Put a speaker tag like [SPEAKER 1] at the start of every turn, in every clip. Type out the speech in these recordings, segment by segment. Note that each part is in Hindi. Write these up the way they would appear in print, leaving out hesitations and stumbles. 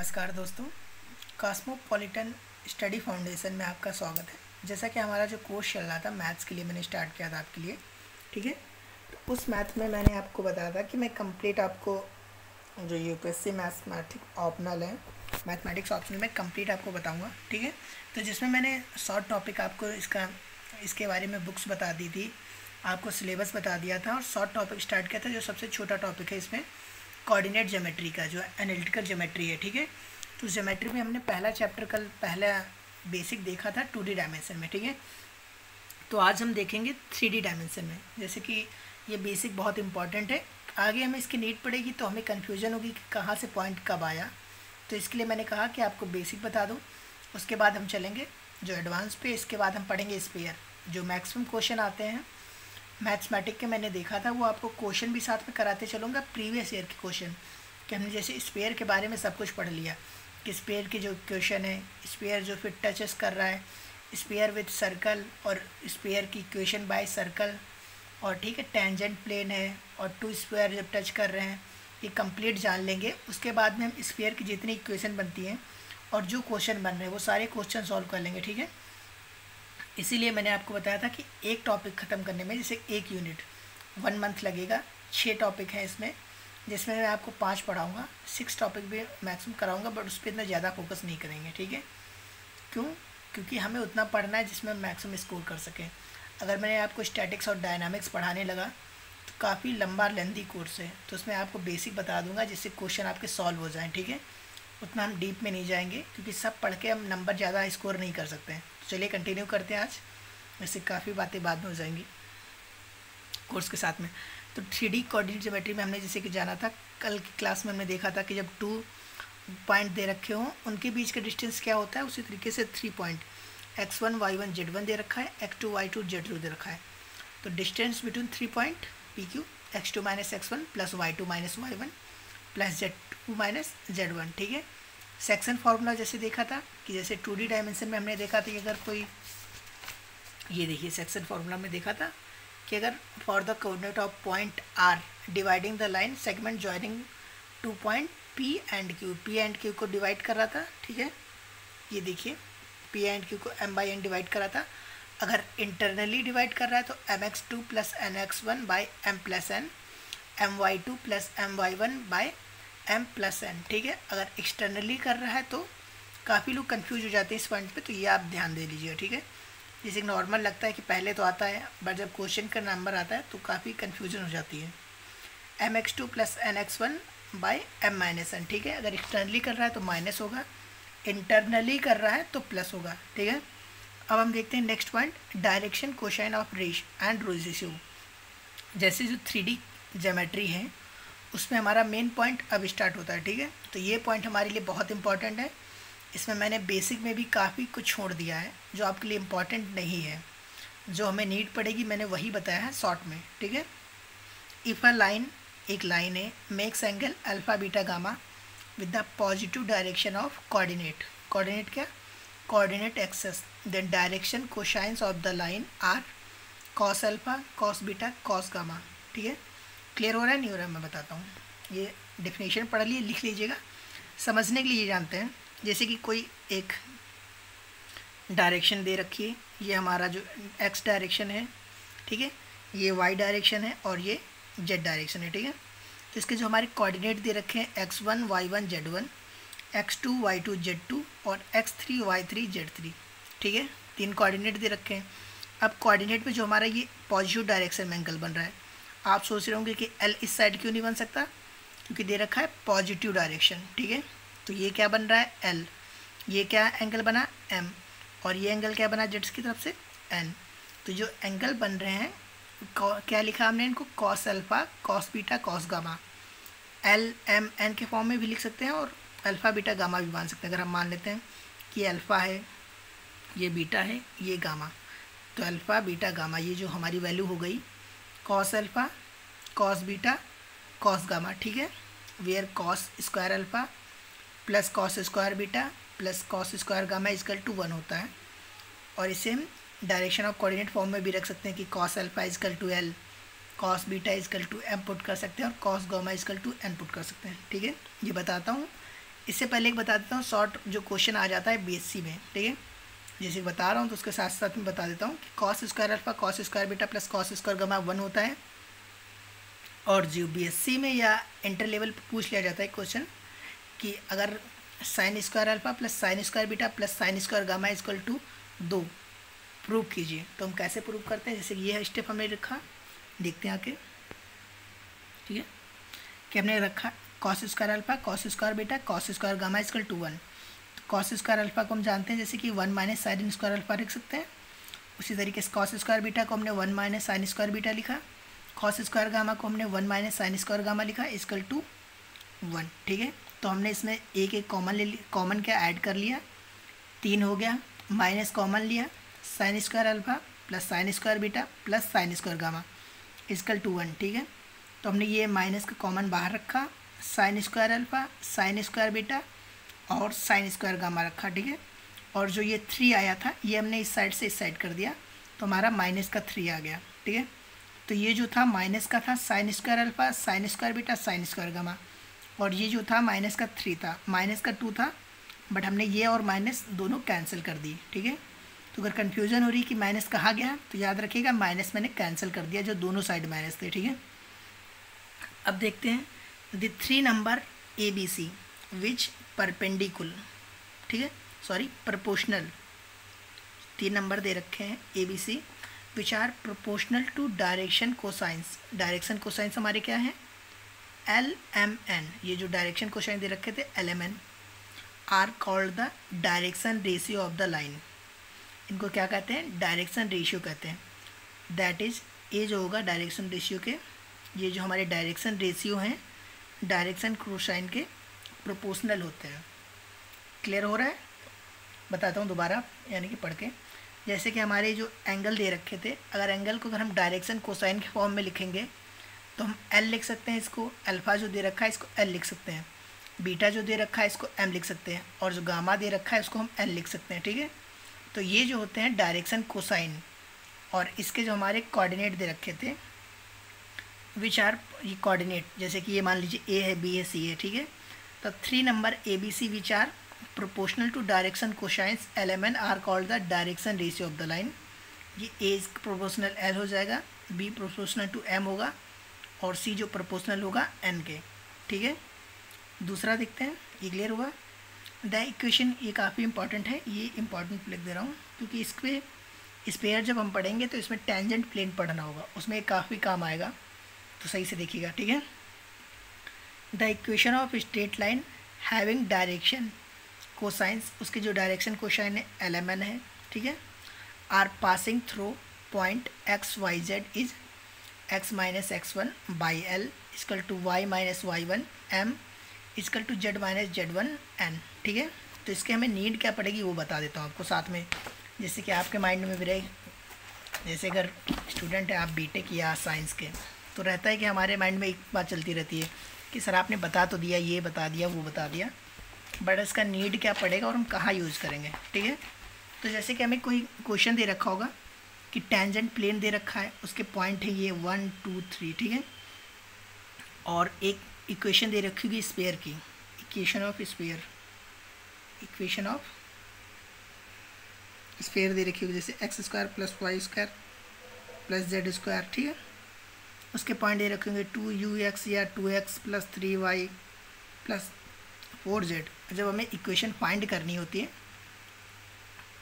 [SPEAKER 1] नमस्कार दोस्तों, कॉस्मोपॉलिटन स्टडी फाउंडेशन में आपका स्वागत है। जैसा कि हमारा जो कोर्स चल रहा था मैथ्स के लिए, मैंने स्टार्ट किया था आपके लिए, ठीक है। तो उस मैथ में मैंने आपको बताया था कि मैं कंप्लीट आपको जो यूपीएससी मैथमेटिक्स ऑप्शनल है, मैथमेटिक्स ऑप्शनल में कंप्लीट आपको बताऊंगा, ठीक है। तो जिसमें मैंने शॉर्ट टॉपिक आपको इसके बारे में बुक्स बता दी थी, आपको सिलेबस बता दिया था और शॉर्ट टॉपिक स्टार्ट किया था। जो सबसे छोटा टॉपिक है इसमें कोऑर्डिनेट ज्योमेट्री का, जो एनालिटिकल ज्योमेट्री है, ठीक है। तो ज्योमेट्री में हमने पहला चैप्टर कल पहला बेसिक देखा था 2D डायमेंशन में, ठीक है। तो आज हम देखेंगे 3D डायमेंशन में। जैसे कि ये बेसिक बहुत इंपॉर्टेंट है, आगे हमें इसकी नीड पड़ेगी तो हमें कन्फ्यूजन होगी कि कहाँ से पॉइंट कब आया। तो इसके लिए मैंने कहा कि आपको बेसिक बता दूँ, उसके बाद हम चलेंगे जो एडवांस पे। इसके बाद हम पढ़ेंगे स्पेयर, जो मैक्सिमम क्वेश्चन आते हैं मैथमेटिक्स के मैंने देखा था, वो आपको क्वेश्चन भी साथ में कराते चलूँगा, प्रीवियस ईयर के क्वेश्चन। कि हमने जैसे स्पेयर के बारे में सब कुछ पढ़ लिया कि स्पेयर की जो इक्वेशन है, स्पेयर जो फिर टचेस कर रहा है, स्पेयर विद सर्कल और स्पेयर की इक्वेशन बाय सर्कल, और ठीक है टेंजेंट प्लेन है और टू स्पेयर जब टच कर रहे हैं, ये कंप्लीट जान लेंगे। उसके बाद में हम स्पेयर की जितनी इक्वेशन बनती हैं और जो क्वेश्चन बन रहे हैं वो सारे क्वेश्चन सॉल्व कर लेंगे, ठीक है। इसीलिए मैंने आपको बताया था कि एक टॉपिक ख़त्म करने में जैसे एक यूनिट 1 मंथ लगेगा। 6 टॉपिक हैं इसमें, जिसमें मैं आपको 5 पढ़ाऊँगा, 6 टॉपिक भी मैक्सिमम कराऊँगा, बट उस पर इतना ज़्यादा फोकस नहीं करेंगे, ठीक है। क्यों? क्योंकि हमें उतना पढ़ना है जिसमें हम मैक्सिमम स्कोर कर सकें। अगर मैंने आपको स्टैटिक्स और डायनामिक्स पढ़ाने लगा तो काफ़ी लंबा लेंदी कोर्स है, तो उसमें आपको बेसिक बता दूंगा जिससे क्वेश्चन आपके सॉल्व हो जाएं, ठीक है। उतना हम डीप में नहीं जाएंगे क्योंकि सब पढ़ के हम नंबर ज़्यादा स्कोर नहीं कर सकते हैं। तो चलिए कंटिन्यू करते हैं आज, वैसे काफ़ी बातें बाद में हो जाएंगी कोर्स के साथ में। तो 3D कोऑर्डिनेट ज्योमेट्री में हमने जैसे कि जाना था, कल की क्लास में हमने देखा था कि जब 2 पॉइंट दे रखे हों उनके बीच का डिस्टेंस क्या होता है, उसी तरीके से 3 पॉइंट x1 y1 z1 दे रखा है, x2 y2 z2 दे रखा है। तो distance between 3 point PQ x2 minus x1 plus y2 minus y1 plus z2 minus z1, ठीक है। सेक्शन फार्मूला जैसे देखा था कि जैसे 2D डायमेंशन में हमने देखा था कि अगर कोई, ये देखिए सेक्शन फार्मूला में देखा था कि अगर for the coordinate of point R dividing the line segment joining 2 point P and Q को डिवाइड कर रहा था, ठीक है। ये देखिए P एंड Q को m/n डिवाइड करा था। अगर इंटरनली डिवाइड कर रहा है तो mx2 plus nx1 by m plus n, my2 plus my1 by m plus n, ठीक है। अगर एक्सटर्नली कर रहा है तो काफ़ी लोग कंफ्यूज हो जाते हैं इस पॉइंट पे, तो ये आप ध्यान दे लीजिए, ठीक है। जैसे नॉर्मल लगता है कि पहले तो आता है, बट जब क्वेश्चन का नंबर आता है तो काफ़ी कन्फ्यूजन हो जाती है। mx2 plus nx1 by m minus n, ठीक है। अगर एक्सटर्नली कर रहा है तो माइनस होगा, इंटरनली कर रहा है तो प्लस होगा, ठीक है। अब हम देखते हैं next point, direction cosine of रेश एंड रेशियो। जैसे जो 3D ज्योमेट्री है उसमें हमारा मेन पॉइंट अब स्टार्ट होता है, ठीक है। तो ये पॉइंट हमारे लिए बहुत इंपॉर्टेंट है। इसमें मैंने बेसिक में भी काफ़ी कुछ छोड़ दिया है जो आपके लिए इम्पॉर्टेंट नहीं है, जो हमें नीड पड़ेगी मैंने वही बताया है शॉर्ट में, ठीक है। इफ़ अ लाइन, एक लाइन है, makes angle alpha beta gamma with the positive direction of coordinate, coordinate क्या, coordinate axes, then direction cosines of the line are cos alpha cos beta cos gamma, ठीक है। क्लियर हो रहा है नहीं हो रहा है मैं बताता हूँ। ये डेफिनेशन पढ़ लिए, लिख लीजिएगा, समझने के लिए ये जानते हैं। जैसे कि कोई एक डायरेक्शन दे रखी है, ये हमारा जो x डायरेक्शन है, ठीक है, ये y डायरेक्शन है और ये z डायरेक्शन है, ठीक है। तो इसके जो हमारे कोऑर्डिनेट दे रखे हैं x1 y1 z1, x2 y2 z2 और x3 y3 z3, ठीक है। 3 कोऑर्डिनेट दे रखे हैं। अब कोऑर्डिनेट में जो हमारा ये पॉजिटिव डायरेक्शन में एंगल बन रहा है, आप सोच रहे होंगे कि L इस साइड क्यों नहीं बन सकता, क्योंकि दे रखा है पॉजिटिव डायरेक्शन, ठीक है। तो ये क्या बन रहा है L, ये क्या एंगल बना M, और ये एंगल क्या बना जेड्स की तरफ से N। तो जो एंगल बन रहे हैं क्या लिखा हमने इनको, cos alpha cos beta cos gamma, L M N के फॉर्म में भी लिख सकते हैं और अल्फ़ा बीटा गामा भी मान सकते हैं। अगर हम मान लेते हैं कि ये अल्फ़ा है, ये बीटा है, ये गामा, तो अल्फ़ा बीटा गामा ये जो हमारी वैल्यू हो गई cos alpha cos beta cos gamma, ठीक है। Where cos square alpha plus cos square beta plus cos square gamma equal to 1 होता है। और इसे हम डायरेक्शन ऑफ कोऑर्डिनेट फॉर्म में भी रख सकते हैं कि cos alpha equal to L, cos beta equal to M put कर सकते हैं और cos gamma equal to N put कर सकते हैं, ठीक है। ये बताता हूँ इससे पहले एक बता देता हूँ शॉर्ट जो क्वेश्चन आ जाता है बीएससी में, ठीक है, जैसे बता रहा हूँ तो उसके साथ साथ में बता देता हूँ कि cos square alpha cos square beta plus cos square gamma 1 होता है। और जो बीएससी में या इंटर लेवल पर पूछ लिया जाता है क्वेश्चन कि अगर sine square alpha plus sine square beta plus sine square gamma equal to 2 prove कीजिए, तो हम कैसे प्रूव करते हैं। जैसे ये स्टेप हमने रखा, देखते हैं आके, ठीक है, कि हमने रखा cos square alpha cos square beta cos square gamma equal to 1। तो कॉस स्क्वायर अल्फा को हम जानते हैं जैसे कि 1 माइनस साइन स्क्वायर अल्फा लिख सकते हैं। उसी तरीके से कॉस स्क्वायर बीटा को हमने 1 माइनस साइन स्क्वायर बीटा लिखा। कॉस स्क्वायर गामा को हमने 1 माइनस साइन स्क्वायर गामा लिखा इक्वल टू 1, ठीक है। तो हमने इसमें एक एक कॉमन क्या ऐड कर लिया, 3 हो गया, माइनस कॉमन लिया, sine square alpha plus sine square beta plus sine square gamma equal to 1, ठीक है। तो हमने ये माइनस का कॉमन बाहर रखा, sign square alpha sign square beta और साइन स्क्वायर गामा रखा, ठीक है। और जो ये 3 आया था ये हमने इस साइड से इस साइड कर दिया, तो हमारा माइनस का 3 आ गया, ठीक है। तो ये जो था माइनस का था sign square alpha sign square beta sine square gamma, और ये जो था माइनस का 3 था, माइनस का 2 था, बट हमने ये और माइनस दोनों कैंसिल कर दी, ठीक है। तो अगर कन्फ्यूज़न हो रही कि माइनस कहाँ गया तो याद रखिएगा माइनस मैंने कैंसिल कर दिया, जो दोनों साइड माइनस थे, ठीक है। अब देखते हैं the 3 number A B C which perpendicular, ठीक है, सॉरी प्रोपोर्शनल, 3 नंबर दे रखे हैं A B C which are proportional to direction cosines. Direction cosines हमारे क्या है, एल एम एन, ये जो डायरेक्शन कोसाइन दे रखे थे L M N, are called the direction ratio of the line. इनको क्या कहते हैं, डायरेक्शन रेशियो कहते हैं। दैट इज़ ये जो होगा डायरेक्शन रेशियो के, ये जो हमारे डायरेक्शन रेशियो हैं डायरेक्शन कोसाइन के प्रोपोर्शनल होते हैं। क्लियर हो रहा है, बताता हूँ दोबारा यानी कि पढ़ के। जैसे कि हमारे जो एंगल दे रखे थे, अगर एंगल को अगर हम डायरेक्शन कोसाइन के फॉर्म में लिखेंगे तो हम एल लिख सकते हैं, इसको अल्फ़ा जो दे रखा है इसको एल लिख सकते हैं, बीटा जो दे रखा है इसको एम लिख सकते हैं, और जो गामा दे रखा है उसको हम एल लिख सकते हैं, ठीक है। तो ये जो होते हैं डायरेक्शन कोसाइन, और इसके जो हमारे कोऑर्डिनेट दे रखे थे विच आर, ये कोऑर्डिनेट जैसे कि ये मान लीजिए ए है बी है सी है, ठीक है। तो 3 number A B C which are proportional to direction cosines L M N are called the direction ratio of the line. ये ए प्रोपोर्शनल एल हो जाएगा, बी प्रोपोर्शनल टू एम होगा, और सी जो प्रोपोर्शनल होगा एन के, ठीक है। दूसरा देखते हैं, ये क्लियर हुआ। द इक्वेशन, ये काफ़ी इंपॉर्टेंट है, ये इंपॉर्टेंट लिख दे रहा हूँ क्योंकि इस पर स्पेयर जब हम पढ़ेंगे तो इसमें टेंजेंट प्लेन पढ़ना होगा, उसमें काफ़ी काम आएगा, तो सही से देखिएगा, ठीक है। The equation of straight line having direction cosines, उसके जो डायरेक्शन कोसाइन है एल एम एन है, ठीक है, are passing through point X Y Z is X minus X one by L equal to Y minus Y one M equal to Z minus Z one N, ठीक है। तो इसके हमें नीड क्या पड़ेगी वो बता देता हूँ आपको साथ में, जैसे कि आपके माइंड में भी रहे। जैसे अगर स्टूडेंट है आप बीटेक या साइंस के, तो रहता है कि हमारे माइंड में एक बात चलती रहती है कि सर आपने बता तो दिया, ये बता दिया वो बता दिया, बट इसका नीड क्या पड़ेगा और हम कहाँ यूज़ करेंगे, ठीक है। तो जैसे कि हमें कोई क्वेश्चन दे रखा होगा कि टेंजेंट प्लेन दे रखा है, उसके पॉइंट है ये 1 2 3, ठीक है, और एक इक्वेशन दे रखी होगी स्पेयर की, equation of sphere, equation of sphere दे रखी होगी, जैसे x square plus y square plus z square, ठीक है। उसके पॉइंट दे रखेंगे 2ux या 2x plus 3y plus 4z। जब हमें इक्वेशन फाइंड करनी होती है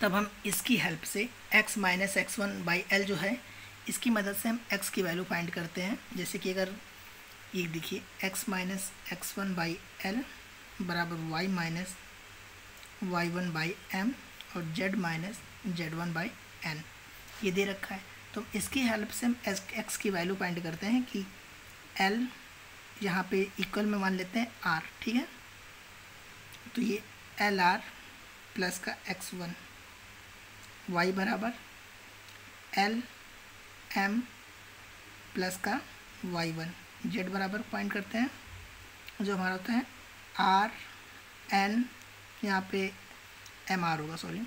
[SPEAKER 1] तब हम इसकी हेल्प से x minus X one by L जो है इसकी मदद से हम x की वैल्यू फाइंड करते हैं। जैसे कि अगर ये देखिए x minus X one by L बराबर y minus Y one by M और z minus Z one by N, ये दे रखा है। तो इसकी हेल्प से हम x की वैल्यू फाइंड करते हैं कि l यहाँ पे इक्वल में मान लेते हैं r, ठीक है। तो ये एल आर प्लस का x1 y बराबर एल एम प्लस का y1, z बराबर पॉइंट करते हैं जो हमारा होता है आर एन, यहाँ पे एम आर होगा, सॉरी,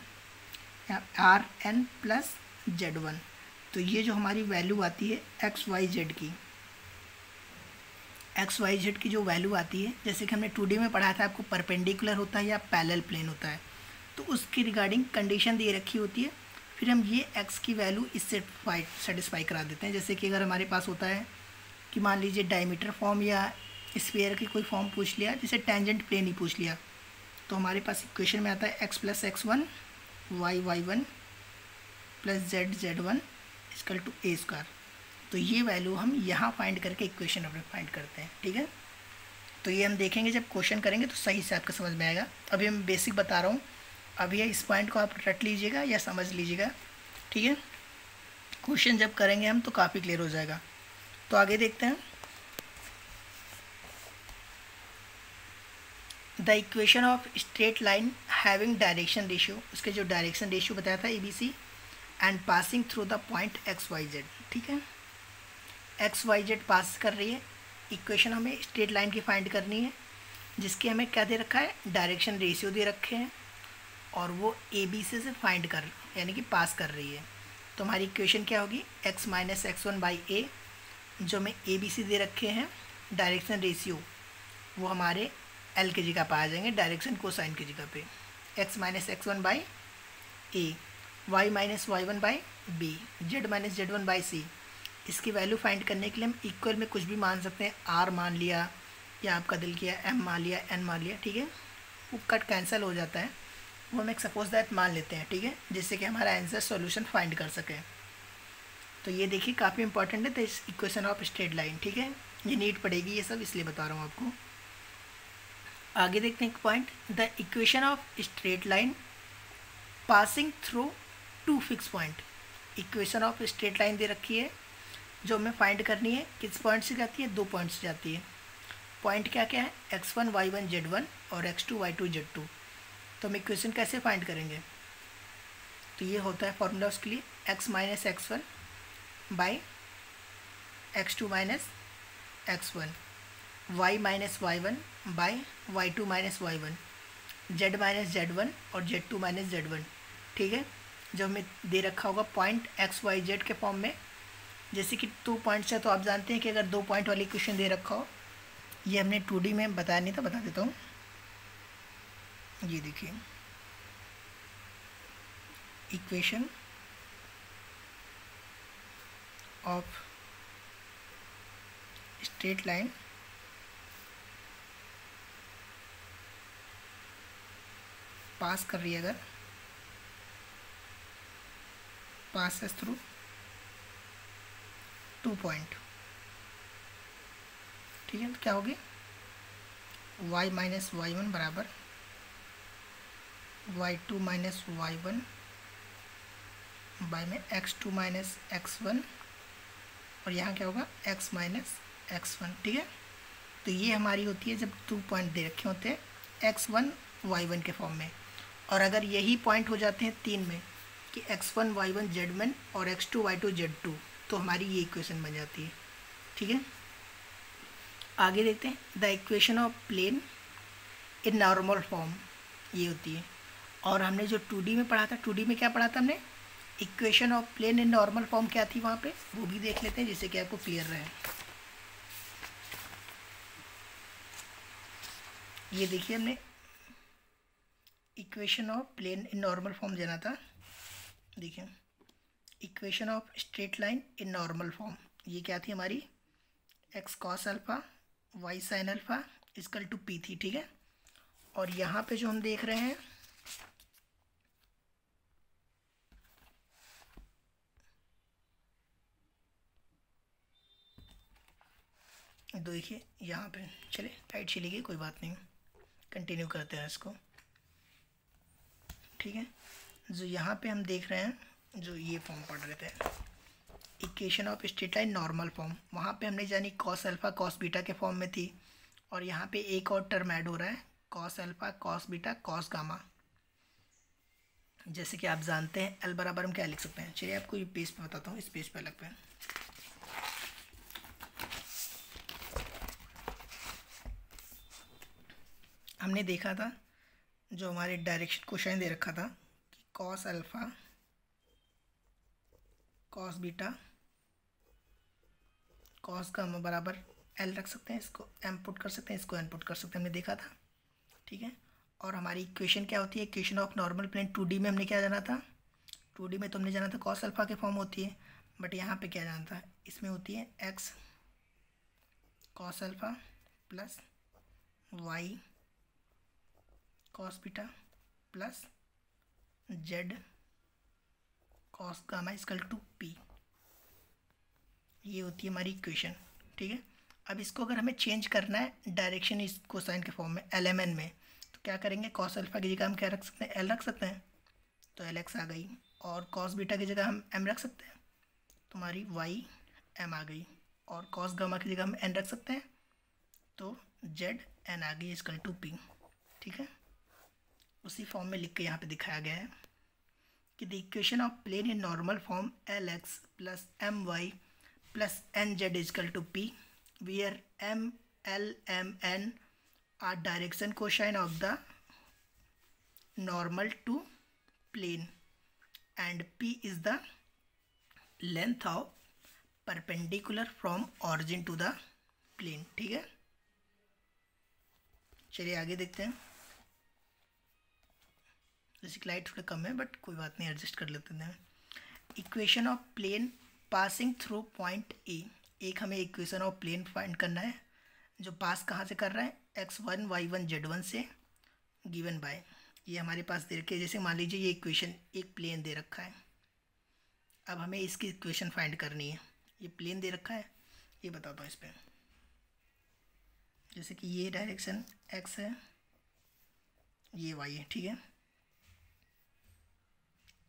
[SPEAKER 1] यहाँ R N plus Z one. तो ये जो हमारी वैल्यू आती है एक्स वाई जेड की, एक्स वाई जेड की जो वैल्यू आती है, जैसे कि हमने 2D में पढ़ा था आपको परपेंडिकुलर होता है या पैरेलल प्लेन होता है, तो उसकी रिगार्डिंग कंडीशन दे रखी होती है। फिर हम ये एक्स की वैल्यू इससे सेटिस्फाई करा देते हैं। जैसे कि अगर हमारे पास होता है कि मान लीजिए डायमीटर फॉर्म या स्फीयर की कोई फॉर्म पूछ लिया, जैसे टेंजेंट प्लेन ही पूछ लिया, तो हमारे पास इक्वेशन में आता है X plus x1 y1 plus z1 equal to a square. तो ये वैल्यू हम यहाँ फाइंड करके इक्वेशन अपने फाइंड करते हैं, ठीक है। तो ये हम देखेंगे जब क्वेश्चन करेंगे तो सही से आपको समझ में आएगा। अभी मैं बेसिक बता रहा हूँ, अभी इस पॉइंट को आप रट लीजिएगा या समझ लीजिएगा, ठीक है। क्वेश्चन जब करेंगे हम तो काफ़ी क्लियर हो जाएगा। तो आगे देखते हैं। The equation of straight line having direction ratio, उसके जो डायरेक्शन रेशियो बताया था ABC and passing through the point XYZ, ठीक है। XYZ पास कर रही है, इक्वेशन हमें स्ट्रेट लाइन की फाइंड करनी है, जिसके हमें क्या दे रखा है, डायरेक्शन रेशियो दे रखे हैं, और वो ABC से फाइंड कर यानी कि पास कर रही है। तो हमारी इक्वेशन क्या होगी, x माइनस x1 बाई ए, जो हमें ABC दे रखे हैं, डायरेक्शन रेशियो वो हमारे L की जगह पर आ जाएंगे, डायरेक्शन कोसाइन की जगह पे, x minus x1 by A, y minus y1 by B, z minus z1 by C. इसकी वैल्यू फाइंड करने के लिए हम इक्वल में कुछ भी मान सकते हैं, r मान लिया या आपका दिल किया m मान लिया, n मान लिया, ठीक है। वो कट कैंसिल हो जाता है, वो हम एक सपोज दैट मान लेते हैं, ठीक है, जिससे कि हमारा आंसर सॉल्यूशन फाइंड कर सकें। तो ये देखिए काफ़ी इंपॉर्टेंट है, तो इस इक्वेशन ऑफ स्ट्रेट लाइन, ठीक है, ये नीट पड़ेगी ये सब, इसलिए बता रहा हूँ आपको। आगे देखते हैं एक point, the equation of straight line passing through two fix point. Equation of straight line दे रखी है, जो हमें फाइंड करनी है, किस पॉइंट से जाती है, 2 पॉइंट से जाती है। पॉइंट क्या क्या है, x1 y1 z1 और x2 y2 z2। तो हम इक्वेशन कैसे फाइंड करेंगे, तो ये होता है फॉर्मूला उसके लिए, x minus x1 by x2 minus x1, y minus y1 by y2 minus y1, z minus z1 और z2 माइनस z1, ठीक है। जो हमें दे रखा होगा पॉइंट x y z के फॉर्म में, जैसे कि 2 पॉइंट्स है, तो आप जानते हैं कि अगर 2 पॉइंट वाली इक्वेशन दे रखा हो, ये हमने 2D में बताया नहीं था, बता देता हूँ। ये देखिए इक्वेशन ऑफ स्ट्रेट लाइन पास कर रही है, अगर पासेस थ्रू 2 पॉइंट, ठीक है, तो क्या होगी, y माइनस y1 बराबर y2 माइनस y1 बाई में x2 माइनस x1, और यहाँ क्या होगा x माइनस x1, ठीक है। तो ये हमारी होती है जब 2 पॉइंट दे रखे होते हैं x1 y1 के फॉर्म में, और अगर यही पॉइंट हो जाते हैं 3 में कि x1 y1 z1 और x2 y2 z2, तो हमारी ये इक्वेशन बन जाती है, ठीक है। आगे देखते हैं, the equation of plane in normal form, ये होती है। और हमने जो 2D में पढ़ा था, 2D में क्या पढ़ा था हमने, equation of plane in normal form क्या थी वहाँ पे, वो भी देख लेते हैं जिससे कि आपको क्लियर रहे। ये देखिए हमने equation of plane in normal form जाना था, देखिए equation of straight line in normal form, ये क्या थी हमारी, x cos alpha y sine alpha equal to p थी, ठीक है। और यहाँ पे जो हम देख रहे हैं, देखिए यहाँ पे, चले टाइट चली गई, कोई बात नहीं, कंटिन्यू करते हैं इसको, ठीक है। जो यहाँ पे हम देख रहे हैं, जो ये फॉर्म पढ़ रहे थे, equation of straight line normal form, वहाँ पे हमने जानी कॉस अल्फ़ा कॉस बीटा के फॉर्म में थी, और यहाँ पे एक और टर्म ऐड हो रहा है, cos alpha cos beta cos gamma. जैसे कि आप जानते हैं एल बराबर हम क्या लिख सकते हैं, चलिए आपको ये पेज पे बताता हूँ, इस पेज पे अलग पे। हमने देखा था जो हमारे डायरेक्शन क्वेश्चन दे रखा था कि cos alpha cos beta cos gamma बराबर एल रख सकते हैं, इसको एम पुट कर सकते हैं, इसको एन पुट कर सकते हैं, हमने देखा था, ठीक है। और हमारी इक्वेशन क्या होती है, equation of normal plane 2D में हमने क्या जाना था, 2D में तो हमने जाना था कॉस अल्फा के फॉर्म होती है, बट यहाँ पे क्या जाना था, इसमें होती है X cos alpha plus Y cos beta plus Z cos gamma equal to P. ये होती है हमारी इक्वेशन, ठीक है। अब इसको अगर हमें चेंज करना है डायरेक्शन इस कोसाइन के फॉर्म में LMN में, तो क्या करेंगे, कॉस अल्फा की जगह हम क्या रख सकते हैं, एल रख सकते हैं, तो LX आ गई। और कॉस बीटा की जगह हम एम रख सकते हैं, तो हमारी वाई एम आ गई। और कॉस गामा की जगह हम एन रख सकते हैं, तो जेड एन आ गई इक्वल टू पी, ठीक है। उसी फॉर्म में लिख के यहाँ पे दिखाया गया है कि the equation of plane in normal form LX plus MY plus NZ equal to P where M, L, M, N are direction cosine of the normal to plane and P is the length of perpendicular from origin to the plane, ठीक है। चलिए आगे देखते हैं। जैसे कि लाइट थोड़ा कम है बट कोई बात नहीं, एडजस्ट कर लेते हैं। Equation of plane passing through point A, एक हमें इक्वेशन ऑफ प्लेन फाइंड करना है जो पास कहाँ से कर रहा है, x1 y1 z1 से, गिवन बाय ये हमारे पास दे रखे, जैसे मान लीजिए ये इक्वेशन एक प्लेन दे रखा है, अब हमें इसकी इक्वेशन फाइंड करनी है। ये प्लेन दे रखा है, ये बताता हूँ इस पर। जैसे कि ये डायरेक्शन x है, ये y है, ठीक है।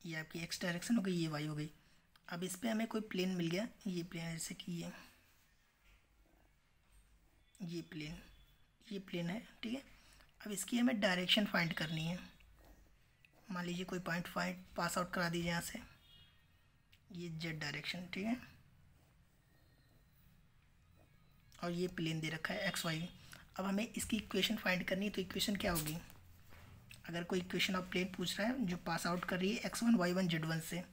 [SPEAKER 1] ये आपकी x डायरेक्शन हो गई, ये y हो गई। अब इस पर हमें कोई प्लेन मिल गया, ये प्लेन है, जैसे कि ये प्लेन है, ठीक है। अब इसकी हमें डायरेक्शन फाइंड करनी है। मान लीजिए कोई पॉइंट फाइंड पास आउट करा दीजिए यहाँ से, ये जेड डायरेक्शन, ठीक है। और ये प्लेन दे रखा है XY। अब हमें इसकी इक्वेशन फाइंड करनी है, तो इक्वेशन क्या होगी, अगर कोई इक्वेशन ऑफ प्लेन पूछ रहा है जो पास आउट कर रही है x1 y1 z1 से,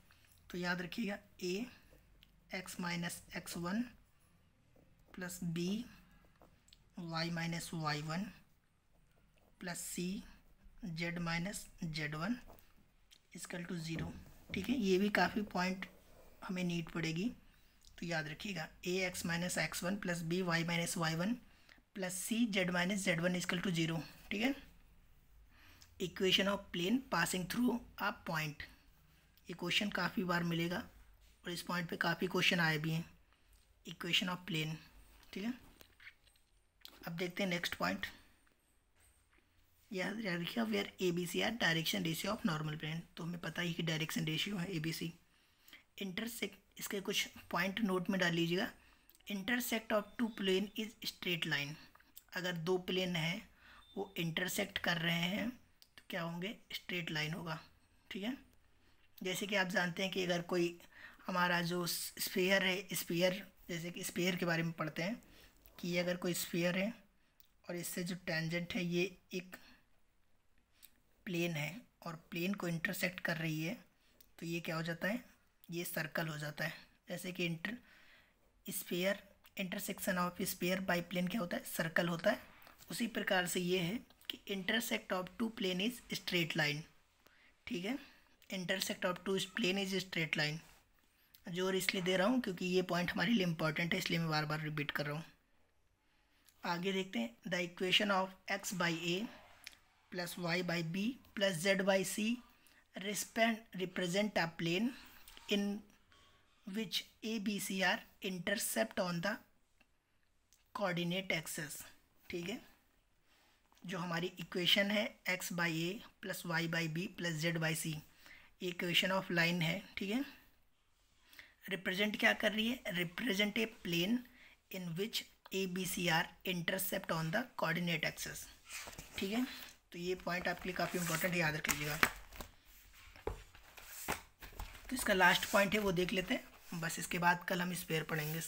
[SPEAKER 1] तो याद रखिएगा a x minus x1 plus b y minus y1 plus c z minus z1 equal to 0, ठीक है। ये भी काफ़ी पॉइंट हमें नीड पड़ेगी, तो याद रखिएगा a x minus x1 plus b y minus y1 plus c z minus z1 equal to 0, ठीक है। Equation of plane passing through a point, ये क्वेश्चन काफ़ी बार मिलेगा और इस पॉइंट पे काफ़ी क्वेश्चन आए भी हैं। इक्वेशन ऑफ प्लेन, ठीक है। अब देखते हैं नेक्स्ट पॉइंट। याद रखिएगा where ABC are direction ratio of normal plane, तो हमें पता ही कि डायरेक्शन रेशियो है ABC। इंटरसेक्ट, इसके कुछ पॉइंट नोट में डाल लीजिएगा। Intersect of two plane is straight line, अगर दो प्लेन हैं वो इंटरसेक्ट कर रहे हैं तो क्या होंगे, स्ट्रेट लाइन होगा, ठीक है। जैसे कि आप जानते हैं कि अगर कोई हमारा जो स्फीयर है, स्फीयर जैसे कि स्फीयर के बारे में पढ़ते हैं कि ये अगर कोई स्फीयर है और इससे जो टेंजेंट है ये एक प्लेन है और प्लेन को इंटरसेक्ट कर रही है, तो ये क्या हो जाता है, ये सर्कल हो जाता है। जैसे कि sphere intersection of sphere by plane क्या होता है, सर्कल होता है। उसी प्रकार से ये है कि intersect of two plane is straight line, ठीक है। Intersect of two plane is straight line, जोर इसलिए दे रहा हूँ क्योंकि ये पॉइंट हमारे लिए इंपॉर्टेंट है, इसलिए मैं बार बार रिपीट कर रहा हूँ। आगे देखते हैं। The equation of x by A plus y by B plus z by C represent a plane in which A B C are intercept on the coordinate axes, ठीक है। जो हमारी इक्वेशन है x by A plus y by B plus z by C, ये इक्वेशन ऑफ लाइन है, ठीक है। रिप्रेजेंट क्या कर रही है, represent a plane in which A B C are intercept on the coordinate axes, ठीक है। तो ये पॉइंट आपके लिए काफ़ी इंपॉर्टेंट है, याद रख लीजिएगा। तो इसका लास्ट पॉइंट है वो देख लेते हैं, बस इसके बाद कल हम स्पेयर पढ़ेंगे।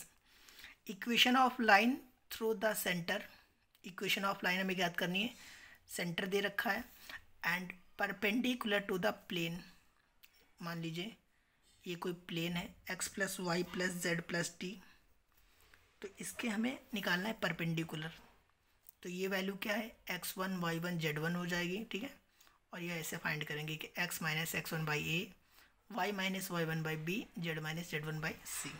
[SPEAKER 1] Equation of line through the centre, equation of line हमें याद करनी है, सेंटर दे रखा है and perpendicular to the plane. मान लीजिए ये कोई प्लेन है x plus Y plus Z plus T, तो इसके हमें निकालना है परपेंडिकुलर। तो ये वैल्यू क्या है, x1 y1 z1 हो जाएगी, ठीक है। और ये ऐसे फाइंड करेंगे कि x minus x1 by A, y minus y1 by B, z minus z1 by C,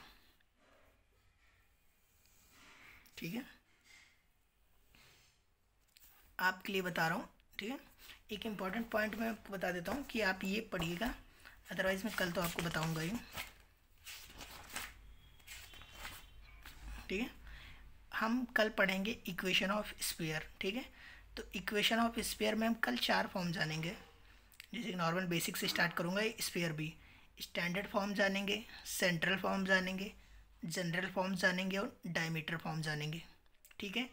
[SPEAKER 1] ठीक है। आपके लिए बता रहा हूँ, ठीक है। एक इम्पॉर्टेंट पॉइंट मैं आपको बता देता हूँ कि आप ये पढ़िएगा, अदरवाइज़ मैं कल तो आपको बताऊँगा ही, ठीक है। हम कल पढ़ेंगे इक्वेशन ऑफ स्फीयर, ठीक है। तो इक्वेशन ऑफ स्फीयर में हम कल 4 फॉर्म जानेंगे। जैसे नॉर्मल बेसिक से स्टार्ट करूँगा, स्फीयर भी स्टैंडर्ड फॉर्म जानेंगे, सेंट्रल फॉर्म जानेंगे, जनरल फॉर्म जानेंगे और डायमीटर फॉर्म जानेंगे, ठीक है।